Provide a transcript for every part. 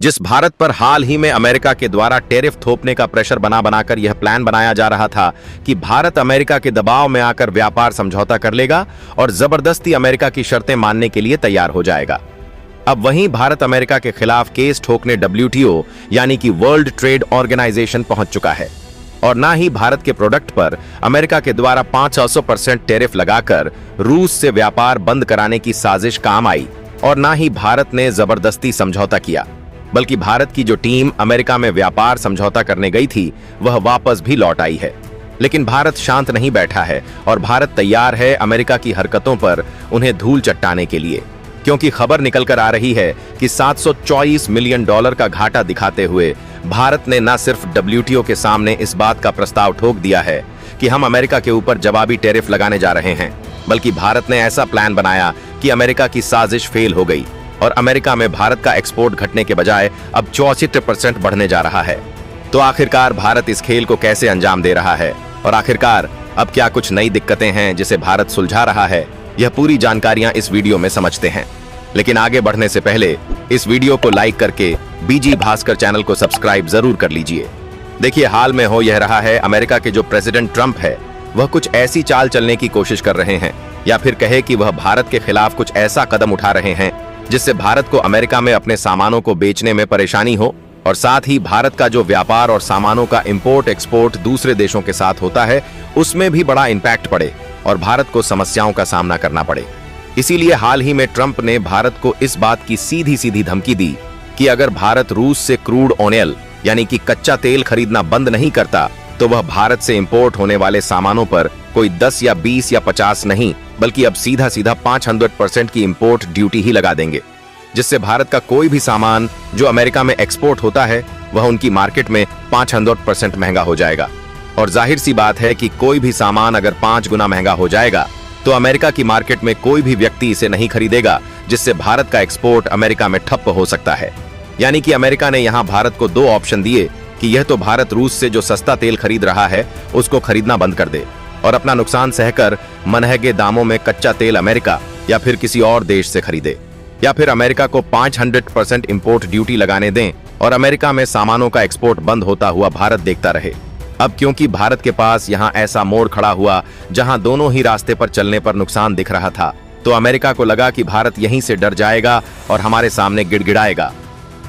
जिस भारत पर हाल ही में अमेरिका के द्वारा टेरिफ थोपने का प्रेशर बनाकर यह प्लान बनाया जा रहा था कि भारत अमेरिका के दबाव में आकर व्यापार समझौता कर लेगा और जबरदस्ती अमेरिका की शर्तें मानने के लिए तैयार हो जाएगा। अब वहीं भारत अमेरिका के खिलाफ केस ठोकने WTO यानी कि वर्ल्ड ट्रेड ऑर्गेनाइजेशन पहुंच चुका है और ना ही भारत के प्रोडक्ट पर अमेरिका के द्वारा 500% टेरिफ लगाकर रूस से व्यापार बंद कराने की साजिश काम आई और ना ही भारत ने जबरदस्ती समझौता किया, बल्कि भारत की जो टीम अमेरिका में व्यापार समझौता करने गई थी वह वापस भी लौट आई है। लेकिन भारत शांत नहीं बैठा है और भारत तैयार है अमेरिका की हरकतों पर उन्हें धूल चट्टाने के लिए, क्योंकि खबर निकल कर आ रही है कि $724 मिलियन का घाटा दिखाते हुए भारत ने न सिर्फ WTO के सामने इस बात का प्रस्ताव ठोक दिया है कि हम अमेरिका के ऊपर जवाबी टेरिफ लगाने जा रहे हैं, बल्कि भारत ने ऐसा प्लान बनाया कि अमेरिका की साजिश फेल हो गई और अमेरिका में भारत का एक्सपोर्ट घटने के बजाय अब 64% बढ़ने जा रहा है। तो आखिरकार भारत इस खेल को कैसे अंजाम दे रहा है और आखिरकार अब क्या कुछ नई दिक्कतें हैं जिसे भारत सुलझा रहा है, यह पूरी जानकारियां इस वीडियो में समझते हैं। लेकिन आगे बढ़ने से पहले इस वीडियो को लाइक करके BG भास्कर चैनल को सब्सक्राइब जरूर कर लीजिए। देखिए, हाल में हो यह रहा है अमेरिका के जो प्रेसिडेंट ट्रंप है वह कुछ ऐसी चाल चलने की कोशिश कर रहे हैं, या फिर कहे कि वह भारत के खिलाफ कुछ ऐसा कदम उठा रहे हैं जिससे भारत को अमेरिका में अपने सामानों को बेचने में परेशानी हो और साथ ही भारत का जो व्यापार और सामानों का इंपोर्ट एक्सपोर्ट दूसरे देशों के साथ होता है उसमें भी बड़ा इम्पैक्ट पड़े और भारत को समस्याओं का सामना करना पड़े। इसीलिए हाल ही में ट्रंप ने भारत को इस बात की सीधी सीधी धमकी दी कि अगर भारत रूस से क्रूड ऑयल यानी कि कच्चा तेल खरीदना बंद नहीं करता तो वह भारत से इंपोर्ट होने वाले सामानों पर कोई 10 या 20 या 50 नहीं बल्कि अब सीधा 500% की इंपोर्ट ड्यूटी ही लगा देंगे, जिससे भारत का कोई भी सामान जो अमेरिका में एक्सपोर्ट होता है वह उनकी मार्केट में 500% महंगा हो जाएगा। और जाहिर सी बात है कि कोई भी सामान अगर 5 गुना महंगा हो जाएगा तो अमेरिका की मार्केट में कोई भी व्यक्ति इसे नहीं खरीदेगा, जिससे भारत का एक्सपोर्ट अमेरिका में ठप्प हो सकता है। यानी कि अमेरिका ने यहाँ भारत को 2 ऑप्शन दिए कि यह तो भारत रूस से जो सस्ता तेल खरीद रहा है उसको खरीदना बंद कर दे और अपना नुकसान सहकर महंगे दामों में कच्चा तेल अमेरिका या फिर किसी और देश से खरीदे, या फिर अमेरिका को 500% इंपोर्ट ड्यूटी लगाने दें और अमेरिका में सामानों का एक्सपोर्ट बंद होता हुआ भारत देखता रहे। अब क्योंकि भारत के पास यहाँ ऐसा मोड़ खड़ा हुआ जहाँ दोनों ही रास्ते पर चलने पर नुकसान दिख रहा था, तो अमेरिका को लगा कि भारत यहीं से डर जाएगा और हमारे सामने गिड़गिड़ाएगा।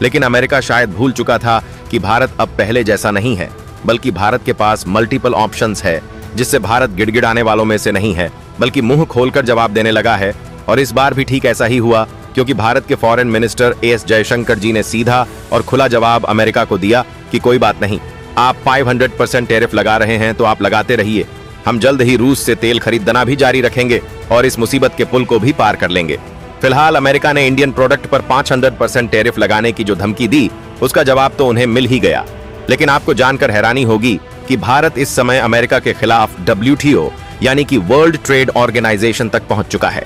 लेकिन अमेरिका शायद भूल चुका था कि भारत अब पहले जैसा नहीं है, बल्कि भारत के पास मल्टीपल ऑप्शंस है, जिससे भारत गिड़गिड़ाने वालों में से नहीं है बल्कि मुंह खोलकर जवाब देने लगा है। और इस बार भी ठीक ऐसा ही हुआ, क्योंकि भारत के फॉरेन मिनिस्टर AS जयशंकर जी ने सीधा और खुला जवाब अमेरिका को दिया कि कोई बात नहीं, आप 500% टेरिफ लगा रहे हैं तो आप लगाते रहिए, हम जल्द ही रूस से तेल खरीदना भी जारी रखेंगे और इस मुसीबत के पुल को भी पार कर लेंगे। फिलहाल अमेरिका ने इंडियन प्रोडक्ट पर 500% टेरिफ लगाने की जो धमकी दी उसका जवाब तो उन्हें मिल ही गया। लेकिन आपको जानकर हैरानी होगी कि भारत इस समय अमेरिका के खिलाफ WTO यानी कि वर्ल्ड ट्रेड ऑर्गेनाइजेशन तक पहुंच चुका है।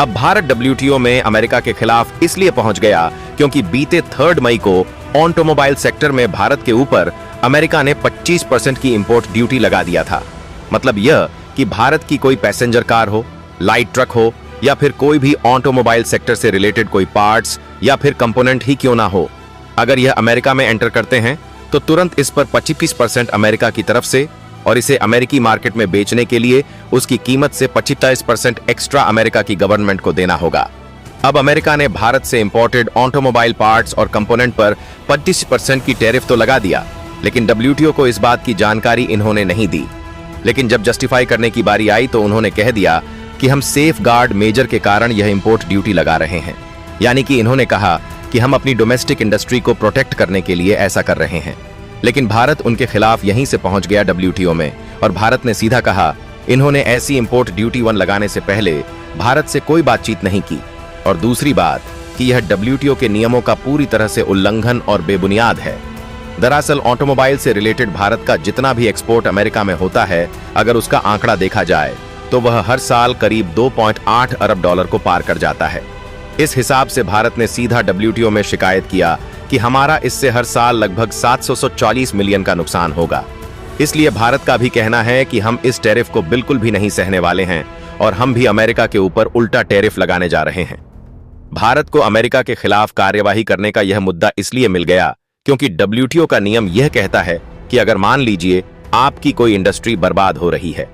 अब भारत WTO में अमेरिका के खिलाफ इसलिए पहुंच गया क्योंकि बीते 3 मई को ऑटोमोबाइल सेक्टर में भारत के ऊपर अमेरिका ने 25% की इंपोर्ट ड्यूटी लगा दिया था। मतलब यह कि भारत की कोई पैसेंजर कार हो, लाइट ट्रक हो या फिर कोई भी ऑटोमोबाइल सेक्टर से रिलेटेड कोई पार्ट्स या फिर कंपोनेंट ही क्यों ना हो, अगर यह अमेरिका में एंटर करते हैं तो तुरंत इस पर 25% अमेरिका की तरफ से और इसे अमेरिकी मार्केट में बेचने के लिए उसकी कीमत से 25% एक्स्ट्रा अमेरिका की गवर्नमेंट को देना होगा। अब अमेरिका ने भारत से इंपोर्टेड ऑटोमोबाइल पार्ट्स और कंपोनेंट पर 25% की टैरिफ तो लगा दिया, लेकिन WTO को इस बात की जानकारी इन्होंने नहीं दी। लेकिन जब जस्टिफाई करने की बारी आई तो उन्होंने कह दिया कि हम सेफ गार्ड मेजर के कारण यह इंपोर्ट ड्यूटी लगा रहे हैं। यानी कि इन्होंने कहा कि हम अपनी डोमेस्टिक इंडस्ट्री को प्रोटेक्ट करने के लिए ऐसा कर रहे हैं। लेकिन भारत उनके खिलाफ यहीं से पहुंच गया WTO में और भारत ने सीधा कहा इन्होंने ऐसी इंपोर्ट ड्यूटी 1 लगाने से पहले भारत से कोई बातचीत नहीं की, और दूसरी बात कि यह WTO के नियमों का पूरी तरह से उल्लंघन और बेबुनियाद है। दरअसल ऑटोमोबाइल से रिलेटेड भारत का जितना भी एक्सपोर्ट अमेरिका में होता है, अगर उसका आंकड़ा देखा जाए तो वह हर साल करीब $2.8 अरब को पार कर जाता है। इस हिसाब से भारत ने सीधा WTO में शिकायत किया कि हमारा इससे हर साल लगभग 740 मिलियन का नुकसान होगा। इसलिए भारत का भी कहना है कि हम इस टैरिफ को बिल्कुल भी नहीं सहने वाले हैं और हम भी अमेरिका के ऊपर उल्टा टैरिफ लगाने जा रहे हैं। भारत को अमेरिका के खिलाफ कार्यवाही करने का यह मुद्दा इसलिए मिल गया क्योंकि डब्ल्यूटीओ का नियम यह कहता है कि अगर मान लीजिए आपकी कोई इंडस्ट्री बर्बाद हो रही है,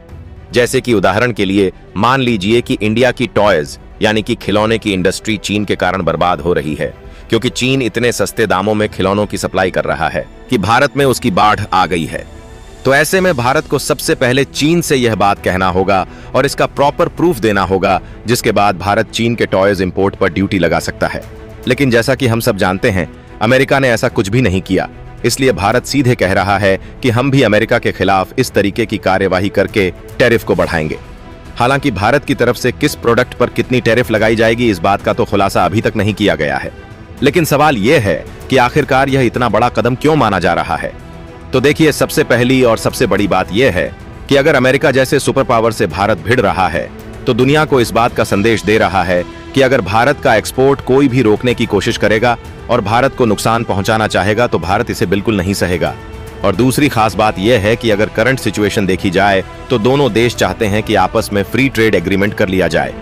जैसे कि उदाहरण के लिए मान लीजिए कि इंडिया की टॉयज यानी कि खिलौने की इंडस्ट्री चीन के कारण बर्बाद हो रही है क्योंकि चीन इतने सस्ते दामों में खिलौनों की सप्लाई कर रहा है कि भारत में उसकी बाढ़ आ गई है। तो ऐसे में भारत को सबसे पहले चीन से यह बात कहना होगा और इसका प्रॉपर प्रूफ देना होगा, जिसके बाद भारत चीन के टॉयज इंपोर्ट पर ड्यूटी लगा सकता है। लेकिन जैसा कि हम सब जानते हैं, अमेरिका ने ऐसा कुछ भी नहीं किया, इसलिए भारत सीधे कह रहा है कि हम भी अमेरिका के खिलाफ इस तरीके की कार्यवाही करके टैरिफ को बढ़ाएंगे। हालांकि भारत की तरफ से किस प्रोडक्ट पर कितनी टैरिफ लगाई जाएगी, इस बात का तो खुलासा अभी तक नहीं किया गया है। लेकिन सवाल यह है कि आखिरकार यह इतना बड़ा कदम क्यों माना जा रहा है। तो देखिए, सबसे पहली और सबसे बड़ी बात यह है कि अगर अमेरिका जैसे सुपर पावर से भारत भिड़ रहा है तो दुनिया को इस बात का संदेश दे रहा है कि अगर भारत का एक्सपोर्ट कोई भी रोकने की कोशिश करेगा और भारत को नुकसान पहुंचाना चाहेगा तो भारत इसे बिल्कुल नहीं सहेगा। और दूसरी खास बात यह है कि अगर करंट सिचुएशन देखी जाए तो दोनों देश चाहते हैं कि आपस में फ्री ट्रेड एग्रीमेंट कर लिया जाए,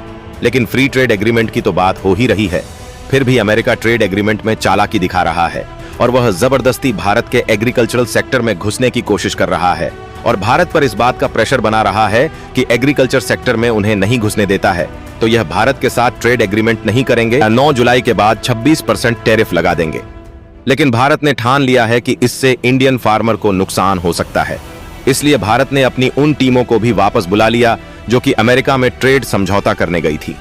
लेकिन फ्री ट्रेड एग्रीमेंट की तो बात हो ही रही है, फिर भी अमेरिका ट्रेड एग्रीमेंट में चालाकी दिखा रहा है और वह जबरदस्ती भारत के एग्रीकल्चरल सेक्टर में घुसने की कोशिश कर रहा है और भारत पर इस बात का प्रेशर बना रहा है कि एग्रीकल्चर सेक्टर में उन्हें नहीं घुसने देता है तो यह भारत के साथ ट्रेड एग्रीमेंट नहीं करेंगे। 9 जुलाई के बाद 26% टैरिफ लगा देंगे। लेकिन भारत ने ठान लिया है कि इससे इंडियन फार्मर को नुकसान हो सकता है, इसलिए भारत ने अपनी उन टीमों को भी वापस बुला लिया जो कि अमेरिका में ट्रेड समझौता करने गई थी।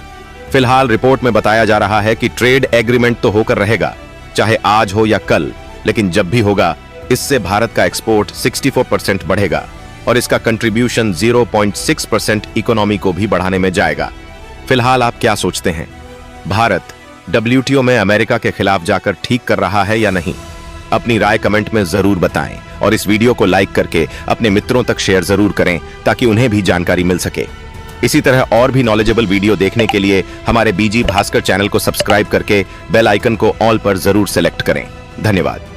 फिलहाल रिपोर्ट में बताया जा रहा है कि ट्रेड एग्रीमेंट तो होकर रहेगा, चाहे आज हो या कल, लेकिन जब भी होगा इससे भारत का एक्सपोर्ट 64% बढ़ेगा और इसका कंट्रीब्यूशन 0.6% इकोनॉमी को भी बढ़ाने में जाएगा। फिलहाल आप क्या सोचते हैं, भारत डब्ल्यूटीओ में अमेरिका के खिलाफ जाकर ठीक कर रहा है या नहीं? अपनी राय कमेंट में जरूर बताएं और इस वीडियो को लाइक करके अपने मित्रों तक शेयर जरूर करें ताकि उन्हें भी जानकारी मिल सके। इसी तरह और भी नॉलेजेबल वीडियो देखने के लिए हमारे बीजी भास्कर चैनल को सब्सक्राइब करके बेल आइकन को ऑल पर जरूर सेलेक्ट करें। धन्यवाद।